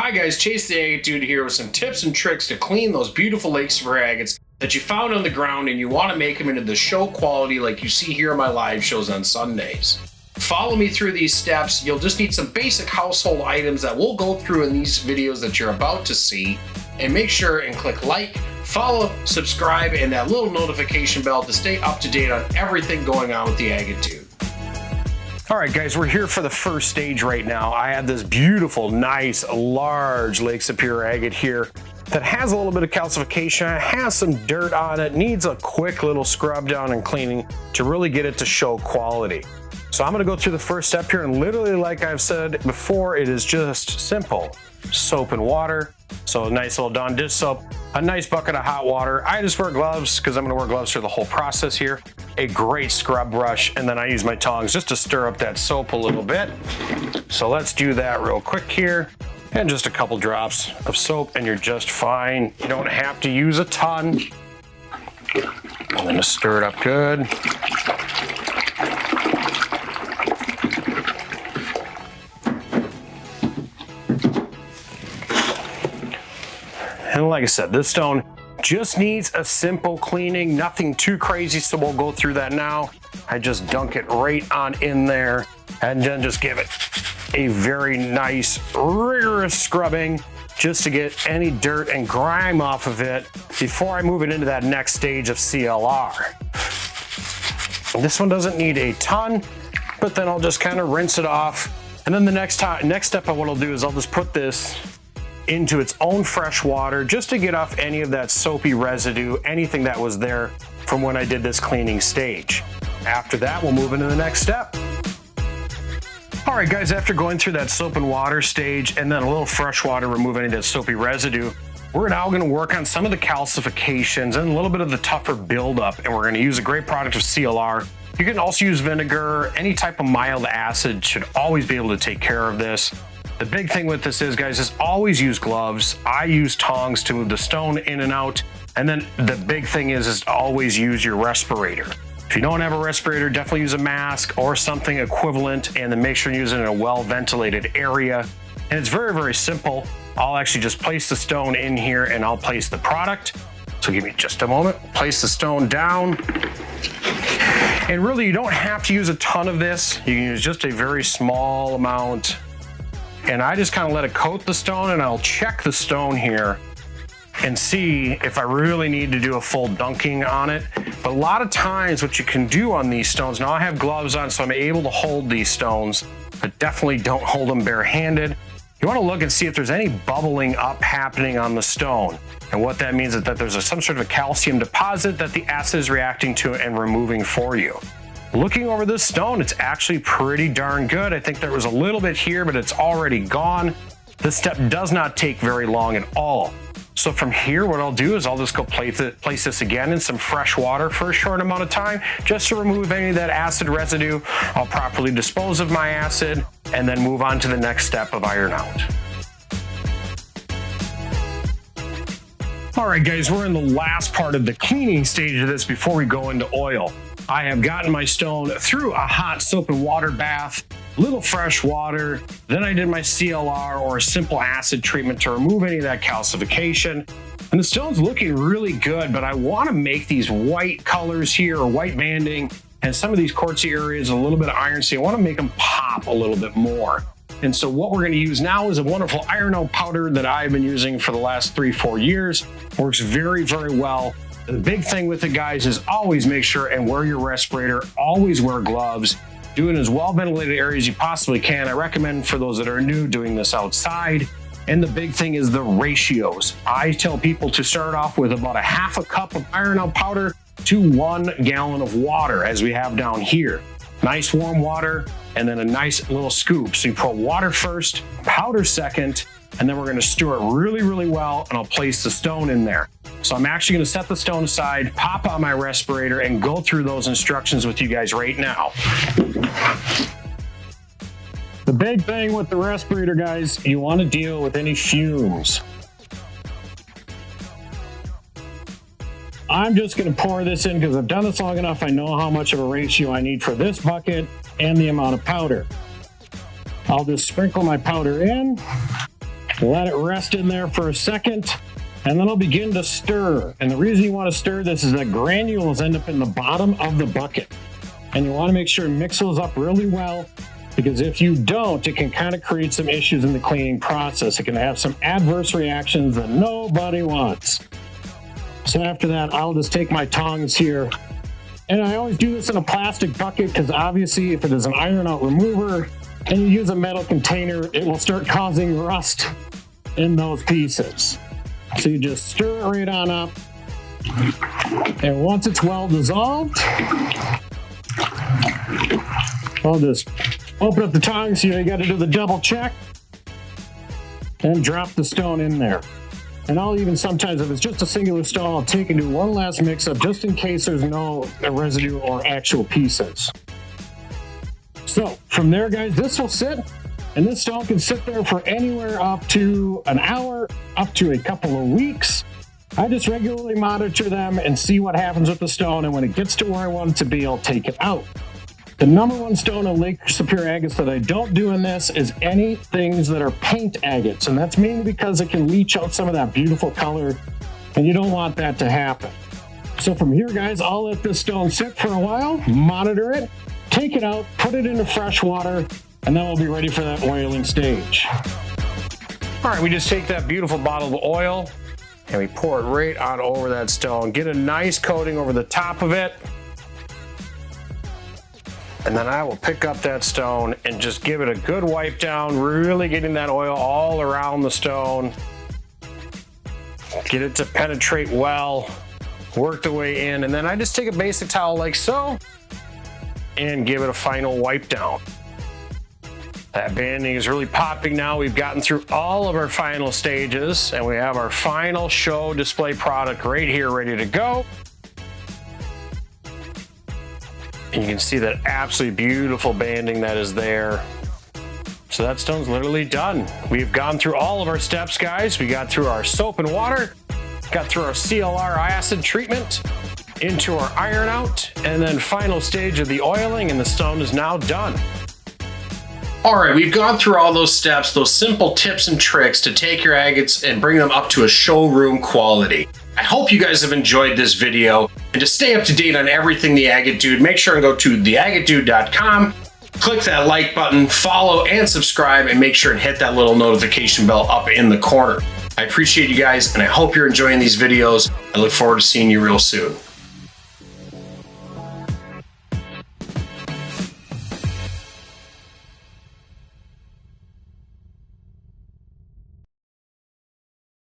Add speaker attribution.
Speaker 1: Hi guys, Chase the Agate Dude here with some tips and tricks to clean those beautiful lake super agates that you found on the ground and you want to make them into the show quality like you see here on my live shows on Sundays. Follow me through these steps. You'll just need some basic household items that we'll go through in these videos that you're about to see. And make sure and click like, follow, subscribe, and that little notification bell to stay up to date on everything going on with the Agate Dude. All right, guys, we're here for the first stage right now. I have this beautiful, nice, large Lake Superior agate here that has a little bit of calcification, has some dirt on it, needs a quick little scrub down and cleaning to really get it to show quality. So I'm gonna go through the first step here, and literally, like I've said before, it is just simple. Soap and water. So a nice little Dawn dish soap, a nice bucket of hot water. I just wear gloves because I'm gonna wear gloves for the whole process here. A great scrub brush, and then I use my tongs just to stir up that soap a little bit. So let's do that real quick here. And just a couple drops of soap and you're just fine. You don't have to use a ton. I'm gonna stir it up good. And like I said, this stone just needs a simple cleaning, nothing too crazy, so we'll go through that now. I just dunk it right on in there and then just give it a very nice, rigorous scrubbing just to get any dirt and grime off of it before I move it into that next stage of CLR. This one doesn't need a ton, but then I'll just kind of rinse it off. And then the next step of what I'll do is I'll just put this into its own fresh water just to get off any of that soapy residue, anything that was there from when I did this cleaning stage. After that, we'll move into the next step. All right, guys, after going through that soap and water stage and then a little fresh water, remove any of that soapy residue, we're now going to work on some of the calcifications and a little bit of the tougher buildup, and we're going to use a great product of CLR. You can also use vinegar. Any type of mild acid should always be able to take care of this. The big thing with this is, guys, is always use gloves. I use tongs to move the stone in and out. And then the big thing is always use your respirator. If you don't have a respirator, definitely use a mask or something equivalent, and then make sure you use it in a well-ventilated area. And it's very, very simple. I'll actually just place the stone in here and I'll place the product. So give me just a moment. Place the stone down. And really, you don't have to use a ton of this. You can use just a very small amount. And I just kind of let it coat the stone, and I'll check the stone here and see if I really need to do a full dunking on it. But a lot of times what you can do on these stones, now I have gloves on so I'm able to hold these stones, but definitely don't hold them barehanded. You want to look and see if there's any bubbling up happening on the stone. And what that means is that there's some sort of a calcium deposit that the acid is reacting to and removing for you. Looking over this stone, it's actually pretty darn good. I think there was a little bit here, but it's already gone. This step does not take very long at all. So from here, what I'll do is I'll just go place this again in some fresh water for a short amount of time, just to remove any of that acid residue. I'll properly dispose of my acid and then move on to the next step of iron out. All right, guys, we're in the last part of the cleaning stage of this before we go into oil. I have gotten my stone through a hot soap and water bath, little fresh water, then I did my CLR or a simple acid treatment to remove any of that calcification. And the stone's looking really good, but I want to make these white colors here, or white banding, and some of these quartzy areas a little bit of iron, so I want to make them pop a little bit more. And so what we're going to use now is a wonderful iron out powder that I've been using for the last 3-4 years. Works very, very well. The big thing with it, guys, is always make sure and wear your respirator, always wear gloves, do it in as well-ventilated area as you possibly can. I recommend for those that are new doing this outside. And the big thing is the ratios. I tell people to start off with about a half a cup of iron out powder to 1 gallon of water, as we have down here. Nice warm water, and then a nice little scoop. So you pour water first, powder second, and then we're going to stir it really, really well, and I'll place the stone in there. So I'm actually going to set the stone aside, pop on my respirator, and go through those instructions with you guys right now. The big thing with the respirator, guys, you want to deal with any fumes. I'm just going to pour this in because I've done this long enough. I know how much of a ratio I need for this bucket and the amount of powder. I'll just sprinkle my powder in. Let it rest in there for a second, and then I'll begin to stir. And the reason you want to stir this is that granules end up in the bottom of the bucket. And you want to make sure it mixes up really well, because if you don't, it can kind of create some issues in the cleaning process. It can have some adverse reactions that nobody wants. So after that, I'll just take my tongs here. And I always do this in a plastic bucket because obviously if it is an iron out remover and you use a metal container, it will start causing rust in those pieces. So you just stir it right on up. And once it's well dissolved, I'll just open up the tongs. You got to do the double check and drop the stone in there. And I'll even sometimes, if it's just a singular stone, I'll take and do one last mix up just in case there's no residue or actual pieces. So from there, guys, this will sit, and this stone can sit there for anywhere up to an hour, up to a couple of weeks. I just regularly monitor them and see what happens with the stone, and when it gets to where I want it to be, I'll take it out. The number one stone of Lake Superior agates that I don't do in this is any things that are paint agates, and that's mainly because it can leach out some of that beautiful color, and you don't want that to happen. So from here, guys, I'll let this stone sit for a while, monitor it, take it out, put it into fresh water, and then we'll be ready for that oiling stage. All right, we just take that beautiful bottle of oil and we pour it right on over that stone. Get a nice coating over the top of it. And then I will pick up that stone and just give it a good wipe down, really getting that oil all around the stone. Get it to penetrate well, work the way in, and then I just take a basic towel like so and give it a final wipe down. That banding is really popping now. We've gotten through all of our final stages and we have our final show display product right here ready to go. And you can see that absolutely beautiful banding that is there. So that stone's literally done. We've gone through all of our steps, guys. We got through our soap and water, got through our CLR acid treatment, into our iron out, and then final stage of the oiling, and the stone is now done. All right, we've gone through all those steps, those simple tips and tricks to take your agates and bring them up to a showroom quality. I hope you guys have enjoyed this video, and to stay up to date on everything The Agate Dude, make sure and go to theagatedude.com, click that like button, follow and subscribe, and make sure and hit that little notification bell up in the corner. I appreciate you guys, and I hope you're enjoying these videos. I look forward to seeing you real soon.